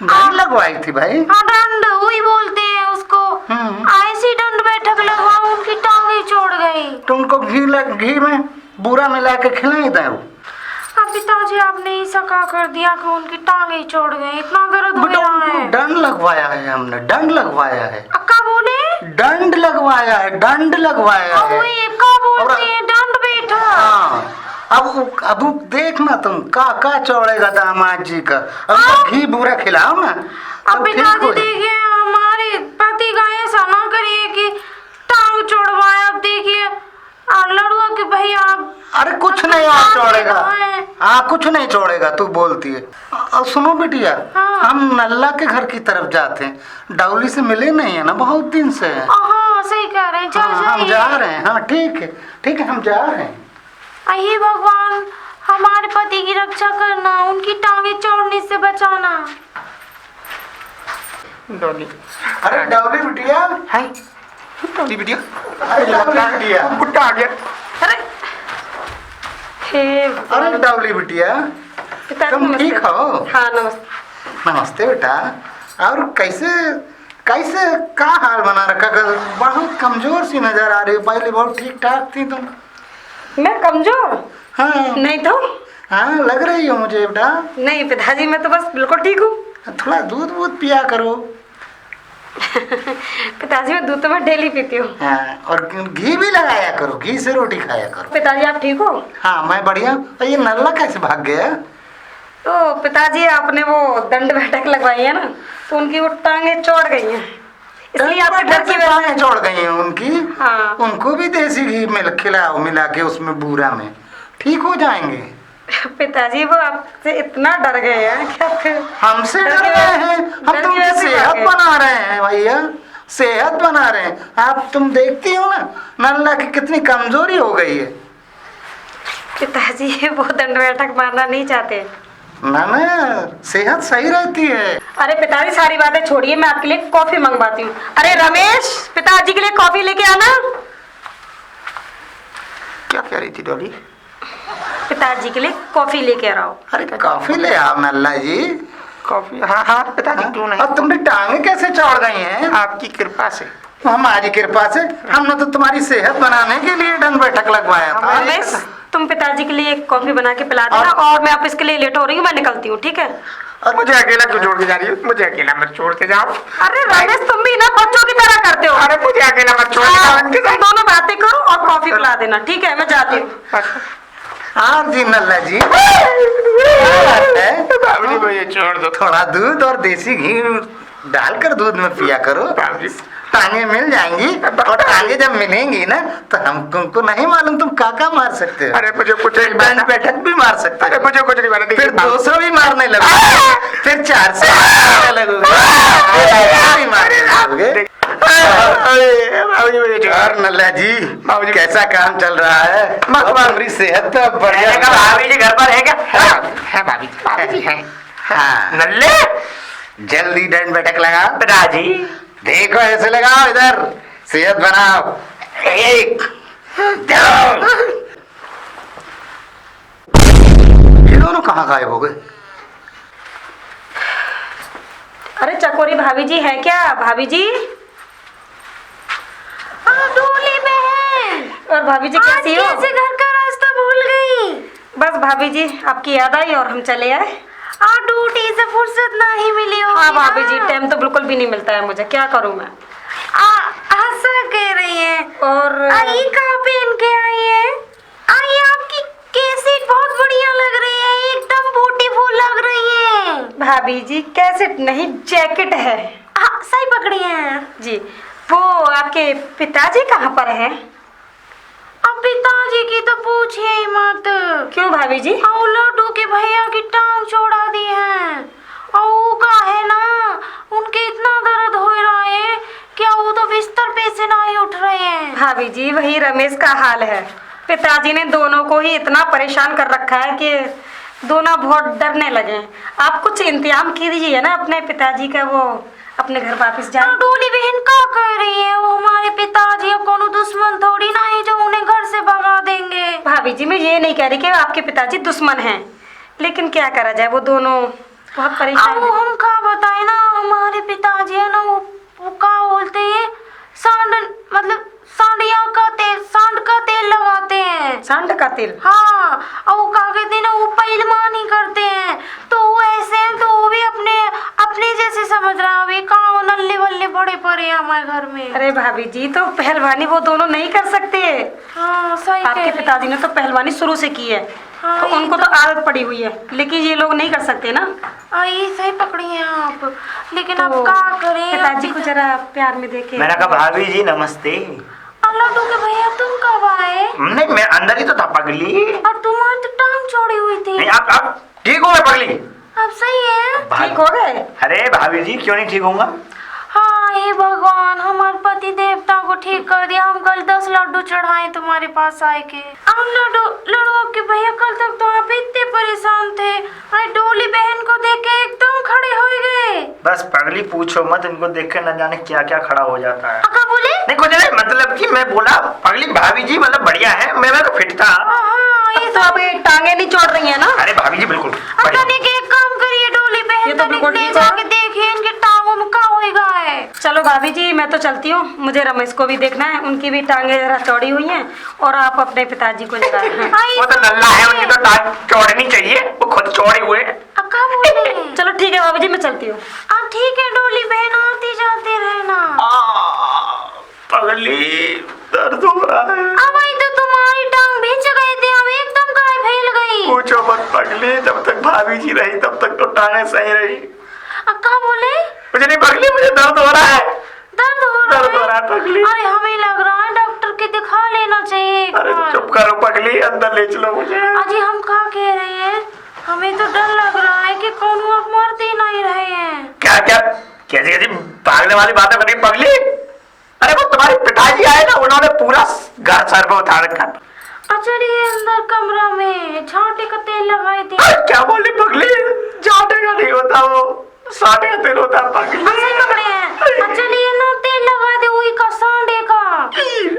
दंड लगवाई थी भाई। हाँ, दंड वही बोलते हैं उसको। ऐसी दंड बैठक लगवाओ, उनकी टांगे छोड़ गई। तुमको घी में बूरा मिला के खिलाई था वो। अब पिताजी आपने ऐसा क्या कर दिया कि उनकी टांगे छोड़ गई? इतना दर्द हो बेटा रहा है। उनको दंड लगवाया है, हमने दंड लगवाया है। अक्का बोले? दंड लगवाया है, दंड लगवाया है। वही का बोलते हैं दंड बैठक। हाँ, अब देखना तुम का चौड़ेगा दामाद जी का। अब घी बूरा खिलाओ ना, अब अब ठीक पिताजी हो देखिए, हमारे पति का ऐसा ना करिए कि टांग छोड़वाए। अब देखिए लड़ुआ के भैया अरे कुछ नहीं और छोड़ेगा। हाँ कुछ नहीं छोड़ेगा, तू बोलती है। और सुनो बिटिया, हम नल्ला के घर की तरफ जाते हैं, डाउली से मिले नहीं है ना बहुत दिन से। हाँ सही कह रहे हैं, चल हम जा रहे हैं। हाँ ठीक है हम जा रहे हैं। हे भगवान, हमारे पति की रक्षा करना, उनकी टांगे चोड़ने से बचाना। डॉली, अरे डाउली बिटिया, हाय डॉली बिटिया, अरे डाउली बिटिया, बुड्ढा आ गया। अरे हे अरे डाउली बिटिया, पिताजी तुम नमस्ते। ठीक हो? हाँ नमस्ते। नमस्ते बेटा। और कैसे कैसे क्या हाल बना रखा? कल बहुत कमजोर सी नजर आ रही हो, पहले बहुत ठीक ठाक थी तुम। मैं कमजोर हाँ नहीं तो? हाँ लग रही हो मुझे बेटा। नहीं पिताजी, मैं तो बस बिल्कुल ठीक हूँ। थोड़ा दूध वूध पिया करो। पिताजी मैं दूध तो मैं डेली पीती हूँ। हाँ, और घी भी लगाया करो, घी से रोटी खाया करो। पिताजी आप ठीक हो? हाँ मैं बढ़िया। और ये नल्ला कैसे भाग गया? तो पिताजी आपने वो दंड बैठक लगवाई है ना, तो उनकी वो टांगे चौड़ गई हैं, इसलिए आपके घर की टांगें जोड़ गई हैं उनकी। हाँ। उनको भी देसी घी खिलाओ, मिला के उसमें बूरा में, ठीक हो जाएंगे। पिताजी वो आपसे इतना डर गए हैं कि आपके हमसे डर रहे हैं? हम तुमकी सेहत बना रहे हैं भैया, सेहत बना रहे हैं। आप तुम देखती हो ना नल्ला की कितनी कमजोरी हो गई है। पिताजी वो दंड बैठक मारना नहीं चाहते। ना सेहत सही रहती है। अरे पिताजी सारी बातें छोड़िए, मैं आपके लिए कॉफी मंगवाती हूँ। अरे रमेश, पिताजी के लिए कॉफी लेके आना। क्या कह रही थी डॉली? पिताजी के लिए कॉफी लेके आ रहा हूँ। अरे कॉफी ले आओ नल्ला जी। कॉफी? हाँ हाँ पिताजी, क्यों नहीं। और तुमने टांगे कैसे चौड़ गई हैं? आपकी कृपा से। हमारी कृपा से। हमने तो तुम्हारी सेहत बनाने के लिए दंड बैठक लगवाया था। रमेश, तुम पिताजी के लिए कॉफी बना के पिला देना, और मैं ऑफिस के लिए लेट हो रही हूँ, मैं निकलती हूँ, ठीक है? और मुझे अकेला क्यों छोड़ के जा रही हो? मुझे अकेला मत छोड़ के जाओ। अरे रमेश, तुम भी ना बच्चों की तरह करते हो। अरे मुझे अकेला मत छोड़ के हाँ, जाओ। तुम दोनों बातें करो और कॉफी पिला देना, ठीक है? मैं जाती हूँ। हाँ जी नल्ला जी। बाबूजी मुझे छोड़ दो। थोड़ा दूध और देसी घी डालकर दूध में पिया करो, टांगे मिल जाएंगी। और टांगे जब मिलेंगी ना तो हम तुमको नहीं मालूम तुम काका मार सकते हो। अरे मुझे कुछ नहीं दंड बैठक भी मार सकते अरे हो। मुझे कुछ नहीं मालूम। फिर 200 भी मारने लगोगे, फिर 400 मारने लगोगे। बाबूजी मुझे छोड़। और नल्ला जी बाबूजी कैसा काम चल रहा है? हमारी सेहत तो अब बढ़िया। भाभी जी घर पर है क्या? है भाभी जी है। हाँ नल्ले, जल्दी दंड बैठक लगाओ। पिताजी देखो ऐसे लगाओ, इधर सेहत बनाओ। 1 2। ये दोनों कहाँ गायब हो गए? अरे चकोरी भाभी जी है क्या? भाभी जी डोली बहन, और भाभी जी आज कैसी हो? कैसे घर का रास्ता भूल गई? बस भाभी जी आपकी याद आई और हम चले आए। ड्यूटी से फुर्सत नहीं मिली होगी। हाँ भाभी जी, टाइम तो बिल्कुल भी नहीं मिलता है मुझे, क्या करूँ मैं? ऐसा कह रही है। और आई कहाँ पहन के आई है? आई आपकी कैसेट बहुत बढ़िया लग रही है, एकदम ब्यूटीफुल लग रही है। भाभी जी कैसेट नहीं, जैकेट है। सही पकड़ी है जी। वो आपके पिताजी कहाँ पर है? अब पिताजी की तो पूछिए ही मत। क्यों भाभी जी? लड्डू के भैया की टांग छोड़ा दी है। और का है ना, उनके इतना दर्द हो रहा है क्या, वो तो बिस्तर पे से नहीं उठ रहे हैं। भाभी जी वही रमेश का हाल है। पिताजी ने दोनों को ही इतना परेशान कर रखा है कि दोनों बहुत डरने लगे। आप कुछ इंतजाम कीजिए ना अपने पिताजी का, वो अपने घर वापस जाए। डोली बहन क्या कह रही है? वो हमारे पिताजी अब कोनो दुश्मन थोड़ी ना है जो उन्हें घर से भगा देंगे। भाभी जी मैं ये नहीं कह रही कि आपके पिताजी दुश्मन हैं, लेकिन क्या करा जाए, वो दोनों बहुत परेशान अब हैं। हम क्या बताए ना, हमारे पिताजी है ना, वो क्या बोलते हैं, सांड मतलब सांड का तेल लगाते हैं। सांड का तेल? हाँ, और वो क्या कहते हैं ना, वो पहलवानी करते हैं, तो वो ऐसे हैं, तो वो भी अपने जैसे समझ रहा है। अभी कहाँ नल्ले वल्ले बड़े पड़े हैं हमारे घर में। अरे भाभी जी तो पहलवानी वो दोनों नहीं कर सकते। हाँ सही कह आपके रही। पिताजी ने तो पहलवानी शुरू से की है, हाँ, तो ये उनको तो आदत पड़ी हुई है, लेकिन ये लोग नहीं कर सकते ना। ये सही पकड़ी हैं आप, लेकिन तो अब क्या करें? पिताजी को जरा प्यार में देखे। मैंने कहा भाभी जी नमस्ते। लड्डू के भैया तुम कब आए? नहीं, मैं अंदर ही तो था पगली। और तुम्हारी तो टांग छोड़ी हुई थी। नहीं, आप ठीक हो गए पगली? अब सही है? ठीक हो गए? अरे भाभी जी, क्यों नहीं ठीक होऊंगा? हाँ, हे भगवान, हमारे पति देवता को ठीक कर दिया। हम कल 10 लड्डू चढ़ाए तुम्हारे पास आए के। और लड्डू के भैया कल तक तो आप इतने परेशान थे, अरे डोली बहन को देख के एकदम खड़े हो गए। बस पगली पूछो मत, इनको देख के न जाने क्या क्या खड़ा हो जाता है। अका बोले? नहीं कुछ नहीं, मतलब कि मैं बोला पगली भाभी जी मतलब बढ़िया है, मैं तो फिट था। हाँ, ये तो अब ये टांगे नहीं छोड़ रही है ना? अरे भाभी जी बिल्कुल अका ने के एक काम करिए, डोली बहन ये तो बिल्कुल ठीक है। जाके देखिए इनकी टांगों में क्या होएगा है। चलो भाभी जी, मैं तो चलती हूँ, मुझे रमेश को भी देखना है, उनकी भी टांगे जरा चौड़ी हुई हैं। और आप अपने पिताजी को जरा वो तो नल्ला है, उनकी तो टांग चौड़नी चाहिए, वो खुद चौड़े हुए। अका बोले? चलो ठीक है भाभी जी, मैं चलती हूँ। ठीक है डोली बहन, आती जाती रहना। पगली दर्द हो रहा है। अब आई तो तुम्हारी टांग भिंच गई थी, अब एकदम काय फैल गई। पूछो मत पगली, जब तक भाभी जी रही तब तक तो टांगे सही रही। अक्का बोले? मुझे नहीं पगली, मुझे दर्द हो रहा है। दर्द हो रहा है पगली। अरे हमें लग रहा है डॉक्टर के दिखा लेना चाहिए। अरे चुप करो पगली, अंदर ले चलो मुझे। अजी हम क्या कह रहे हैं, हमें तो डर लग रहा है कि कौन आप मरते नहीं रहे हैं। क्या क्या कैसी कैसी भागने वाली बातें कर रही पगली? अरे वो तुम्हारे पिताजी आए ना, उन्होंने पूरा घर सर पे उठा रखा। चलिए अंदर कमरा में छांटे का तेल लगाए थे। क्या बोली पगली? छांटे का नहीं होता, वो साटे का तेल होता है पगली। ऐसे पकड़े हैं। चलिए ना तेल लगा दे वही का सांडे का।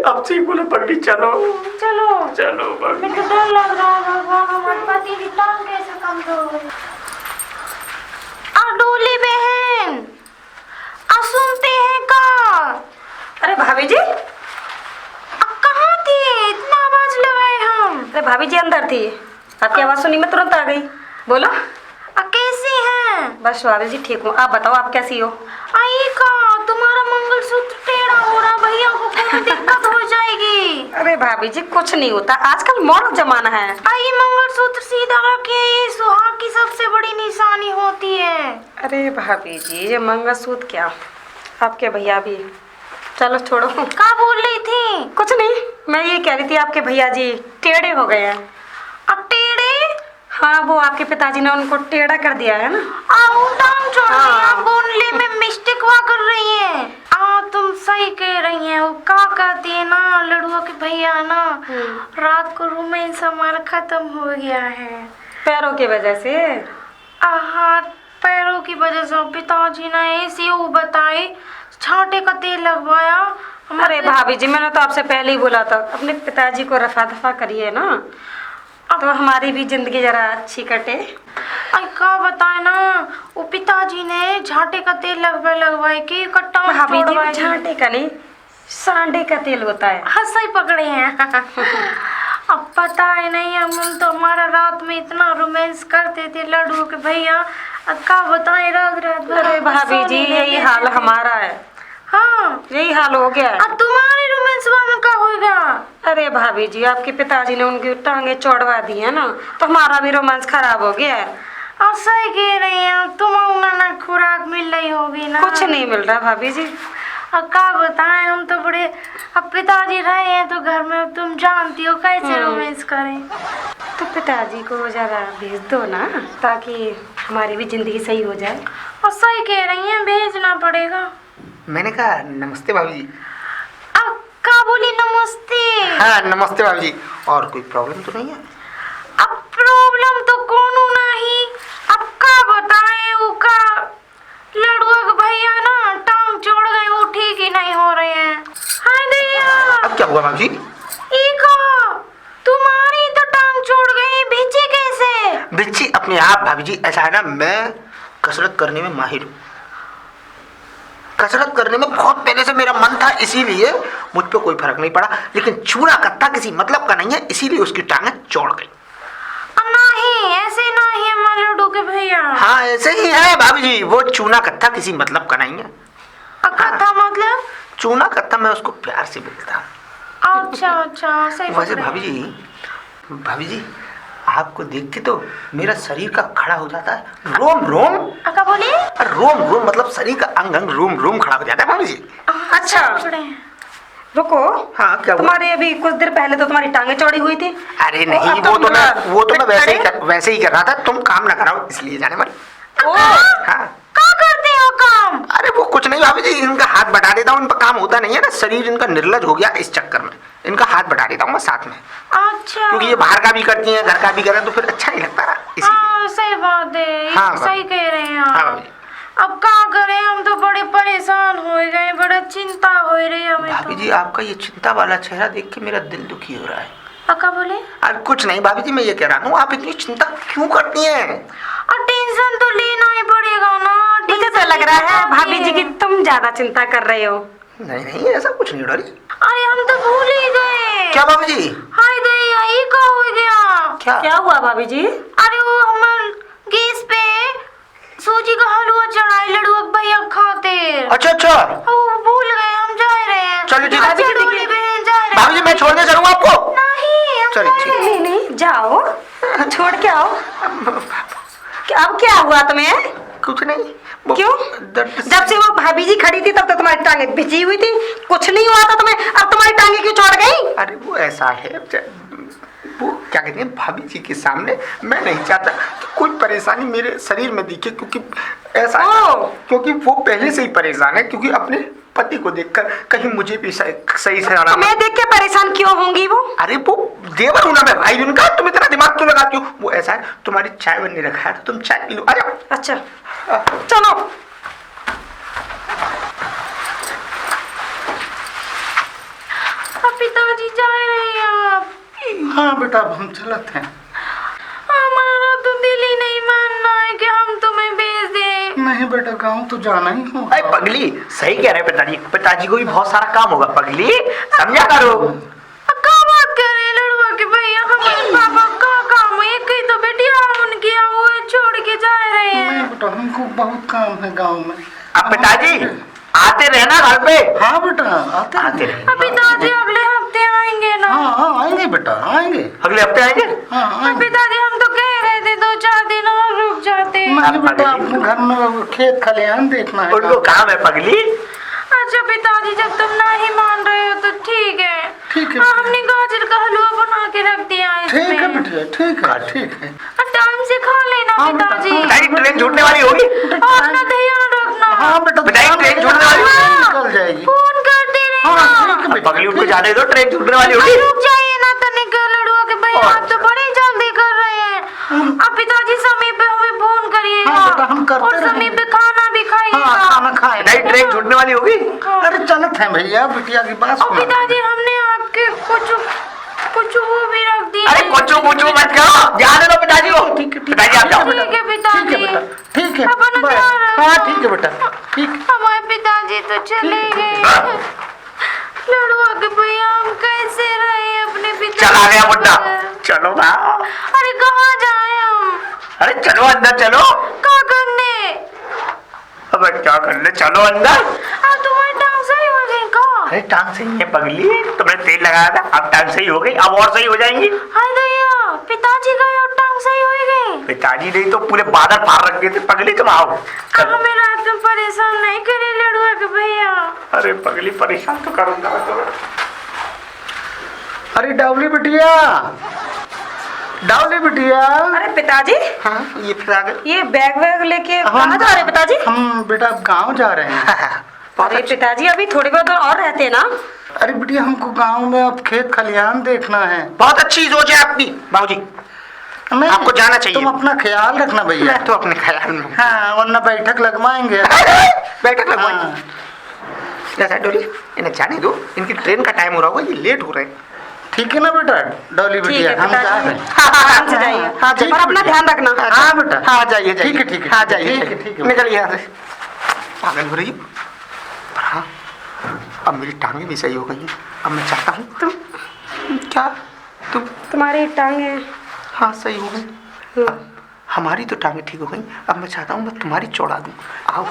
अब ठीक बोले पगली, चलो चलो चलो पगली। मैं तो डर लग रहा है, भगवान हमारे पति की टांग कैसे कमजोर है। डोली बहन सुनते हैं का? अरे भाभी जी, कहाँ थी? इतना आवाज लगाए हम। अरे भाभी जी अंदर थी, आपकी आवाज़ सुनी, मैं तुरंत आ गई। बोलो। कैसी हैं? बस भाभी जी ठीक हूँ, आप बताओ आप कैसी हो? आई का तुम्हारा मंगलसूत्र टेढ़ा हो रहा, भैया को कोई दिक्कत हो जाएगी। अरे भाभी जी कुछ नहीं होता, आजकल मॉडर्न जमाना है। आई मंगलसूत्र सीधा रखिए, ये सुहाग की सबसे बड़ी निशानी होती है। अरे भाभी जी ये मंगलसूत्र क्या, आपके भैया भी। चलो छोड़ो। क्या बोल रही थी? कुछ नहीं, मैं ये कह रही थी आपके भैया जी टेढ़े हो गए हैं। अब टेढ़े? हाँ, वो आपके पिताजी ने उनको टेढ़ा कर दिया है ना। टांग छोड़ हाँ। रही हैं, बोलने में मिस्टेक हुआ कर रही हैं। तुम सही कह रही हैं, वो क्या कहती है ना लड़ुआ के भैया ना, रात को रोमांस हमारा खत्म हो गया है पैरों की वजह से। हाँ, पैरों की वजह से। पिताजी ने ऐसी वो बताई, छांटे का तेल लगवाया। अरे भाभी जी मैंने तो आपसे पहले ही बोला था, अपने पिताजी को रफा दफा करिए ना, तो हमारी भी जिंदगी जरा अच्छी कटे। क्या बताए ना, वो पिताजी ने झाटे का तेल लगवाए कि कट्टा भाभी जी झाटे का नहीं, सांडे का तेल होता है। हाँ सही पकड़े हैं। अब पता है नहीं, हम तो हमारा रात में इतना रोमांस करते थे लड्डू के भैया, अब क्या बताए रात भर। अरे भाभी जी यही हाल हमारा है। हाँ यही हाल हो गया है। अब तुम्हारे रोमांस में क्या होगा? अरे भाभी जी आपके पिताजी ने उनकी टांगे चौड़वा दी है ना, तो हमारा भी रोमांस खराब हो गया है। अब सही कह रही हैं, तुम ना खुराक मिल रही होगी ना। कुछ नहीं मिल रहा भाभी जी। अब क्या बताएं, हम तो बड़े, अब पिताजी रहे हैं तो घर में तुम जानती हो कैसे रोमांस करें। तो पिताजी को जरा भेज दो ना, ताकि हमारी भी जिंदगी सही हो जाए। और सही कह रही हैं, भेजना पड़ेगा। मैंने कहा नमस्ते भाभी जी। अब क्या बोली? नमस्ते। हाँ नमस्ते भाभी जी, और कोई प्रॉब्लम तो नहीं है? अब प्रॉब्लम तो कोनो नहीं, अब क्या बताएं, वो का लड़ुआ के भैया ना टांग छोड़ गए, वो ठीक ही नहीं हो रहे हैं। हाय दैया, अब क्या हुआ भाभी जी? तुम्हारी तो टांग छोड़ गई, भिंची कैसे? बिच्छी अपने आप भाभी जी, ऐसा है ना मैं कसरत करने में माहिर हूँ, कसरत करने में बहुत पहले से मेरा मन था, इसीलिए मुझ पे कोई फर्क नहीं पड़ा। लेकिन चूड़ा कत्ता किसी मतलब का नहीं है, इसीलिए उसकी टांगें चौड़ गई। नहीं ऐसे नहीं है हमारे लड्डू के भैया। हाँ ऐसे ही है भाभी जी, वो चूना कत्था किसी मतलब का नहीं है। कत्था मतलब? चूना कत्था मैं उसको प्यार से बोलता हूँ। अच्छा सही। वैसे भाभी जी आपको देख के तो मेरा शरीर का खड़ा हो जाता है रोम रोम। क्या बोले? रोम रोम मतलब शरीर का अंग अंग रोम रोम खड़ा हो जाता है भाभी जी। अच्छा रुको। हाँ, क्या हुआ? तुम्हारी अभी कुछ देर पहले तो तुम्हारी टांगे चौड़ी हुई थी। अरे नहीं, अब वो तो मैं खड़े- वैसे ही कर रहा था, तुम काम ना कराओ इसलिए जाने वाली। ओ, हाँ, क्या करते हो काम? अरे वो कुछ नहीं भाभी जी, इनका हाथ बटा देता हूँ, इन पर काम होता नहीं है ना, शरीर इनका निर्लज हो गया इस चक्कर में, इनका हाथ बटा देता हूँ मैं साथ में, अच्छा। क्योंकि ये बाहर का भी करती हैं घर का भी करें तो फिर अच्छा नहीं लगता ना, इसीलिए। हाँ सही बात है, ये हाँ, सही कह रहे हैं हाँ, आप। अब क्या करें, हम तो बड़े परेशान हो गए, बड़ा चिंता हो रही है हमें भाभी तो। जी आपका ये चिंता वाला चेहरा देख के मेरा दिल दुखी हो रहा है। अक्का बोले? अरे कुछ नहीं भाभी जी, मैं ये कह रहा हूँ आप इतनी चिंता क्यों करती हैं? और टेंशन तो लेना ही पड़ेगा ना। मुझे तो लग रहा है भाभी जी की तुम ज्यादा चिंता कर रहे हो। नहीं नहीं, ऐसा कुछ नहीं डरी। अरे हम तो भूल ही गए। क्या भाभी जी? हाय दया, ये क्या हो गया? क्या हुआ भाभी जी? अरे वो हमारे गैस पे सूजी का हलवा चढ़ाई, लड्डू भैया खाते। अच्छा अच्छा, वो भूल गए, हम जा रहे हैं। चलो ठीक है। अच्छा, डोली बहन जा रहे हैं। भाभी जी मैं छोड़ने चलूंगा आपको? नहीं, हम चलिए, जा ठीक रहे हैं। नहीं जाओ, छोड़ के आओ। अब क्या हुआ तुम्हें? कुछ नहीं। वो क्यों? दर्द जब से वो भाभी जी खड़ी थी तब तो तुम्हारी टांगे भिजी हुई थी, कुछ नहीं हुआ था तुम्हें, अब तुम्हारी टांगे क्यों चढ़ गई? अरे वो ऐसा है, वो क्या कहते हैं भाभी जी के सामने मैं नहीं चाहता कि कोई परेशानी मेरे शरीर में दिखे, क्योंकि ऐसा है, क्योंकि वो पहले से ही परेशान है, क्योंकि अपने पति को देखकर कहीं मुझे भी सही से आराम। मैं देख के परेशान क्यों होंगी वो? अरे वो देवर हूं ना मैं भाई उनका, तुम इतना दिमाग क्यों लगाती हो? वो ऐसा है, तुम्हारी चाय बनने रखा है तो तुम चाय पी लो, आ जाओ। अच्छा चलो। अब पिताजी जा रहे हैं आप? हाँ बेटा अब हम चलते हैं। हमारा तो दिल ही नहीं मानना है कि हम तुम्हें भेज दें। नहीं बेटा गाँव तो जाना ही होगा। अरे पगली सही कह रहे हैं पिताजी, पिताजी को भी बहुत सारा काम होगा पगली, समझा करो। क्या बात कर रहे हैं लड़ुआ के भैया, हमारे पापा का काम है, एक ही तो बेटिया उनकी, वो छोड़ के जा रहे हैं। नहीं बेटा हमको बहुत काम है गाँव में। अब पिताजी आते रहना घर पे। हाँ बेटा आते आते हैं। रहे। पिताजी अगले हफ्ते आएंगे ना? हाँ हाँ आएंगे बेटा आएंगे। अगले हफ्ते आएंगे? हाँ आएंगे। पिताजी हम तो कह रहे थे 2-4 दिन और रुक जाते। नहीं बेटा अपने घर में खेत खलिहान देखना है। उनको काम है पगली। अच्छा पिताजी जब तुम नहीं मान रहे हो तो ठीक है। ठीक है। हाँ, हमने गाजर का हलवा बना के रख दिया है इसमें। ठीक है बेटा ठीक है ठीक है। टाइम से खा लेना हाँ बेटा, पिताजी। हाँ। पिताजी ट्रेन छूटने वाली होगी। और अपना ध्यान रखना। हाँ बेटा पिताजी ट्रेन छूटने वाली हाँ। निकल जाएगी। फोन करते हाँ रहना। ठीक है बेटा। पगली उनको जाने दो, ट्रेन छूटने वाली होगी। रुक जाइए ना तनिक लड़ुआ के भैया, आप तो बड़ी जल्दी कर रहे हैं। अब पिताजी समय पे हमें फोन करिएगा। हाँ बेटा, हम करते और समय रहेंगे। पे खाना भी खाइएगा। हाँ खाना खाए। पिताजी ट्रेन छूटने वाली होगी। अरे चलत है भैया बिटिया की बात और सुनो। पिताजी हमने आपके कुछ वो भी रख दिए। अरे कुछ मत करो, जाने दो पिताजी को। पिताजी आप जाओ। ठीक है पिताजी। ठीक है बेटा ठीक है। अपना बाय। ध्यान रखना। हाँ ठीक है बेटा ठीक। हमारे पिताजी तो चले गए। लड़ुआ के भैया हम कैसे रहे अपने पिता? चला गया बुड्ढा। चलो भाई। अरे कहाँ जाए हम? अरे चलो अंदर चलो। क्या करने? अब क्या करने, चलो अंदर। अब तुम्हारी टांग सही हो गई का? अरे टांग सही है पगली, तुमने तेल लगाया था, अब टांग सही हो गई, अब और सही हो जाएंगी। हाय दया, पिताजी गए और टांग सही हो गई। पिताजी नहीं तो पूरे बादल फाड़ रखे थे। पगली तुम आओ। अब हमें रात में परेशान नहीं करे लड़ुआ के भैया। अरे पगली परेशान तो करूंगा मैं तुम्हें। अरे डावली बिटिया डावली बिटिया। अरे पिताजी हाँ ये फिर आ गए। ये बैग वैग लेके कहाँ जा रहे हैं पिताजी? हम बेटा अब गाँव जा रहे हैं। अरे पिताजी अभी थोड़ी बहुत और रहते हैं ना? अरे बिटिया हमको गांव में अब खेत खलिहान देखना है। बहुत अच्छी सोच है आपकी बाबूजी, नहीं, आपको जाना चाहिए। तुम अपना ख्याल रखना भैया। मैं तो अपने ख्याल में हूँ। हाँ वरना बैठक लगवाएंगे। बैठक लगवाएंगे। हाँ, जैसा डोली इन्हें जाने दो, इनकी ट्रेन का टाइम हो रहा होगा, ये लेट हो रहे हैं। ठीक है ना बेटा डॉली ठीक बिटिया है हम जा पिताजी, रहे हैं। आराम से जाइए हाँ, ठीक और है अपना बेटा। ध्यान रखना। हाँ बेटा हाँ जाइए ठीक है ठीक है हाँ जाइए ठीक है ठीक है। निकलिए यहाँ से। पागल हो रही है। पर हाँ अब मेरी टांगें भी सही हो गई हैं। अब मैं चाहता हूँ क्या तुम तुम्हारी टांगे हाँ सही हो गई। हमारी तो टांगें ठीक हो गई, अब मैं चाहता हूँ मैं तुम्हारी चौड़ा दूँ। आओ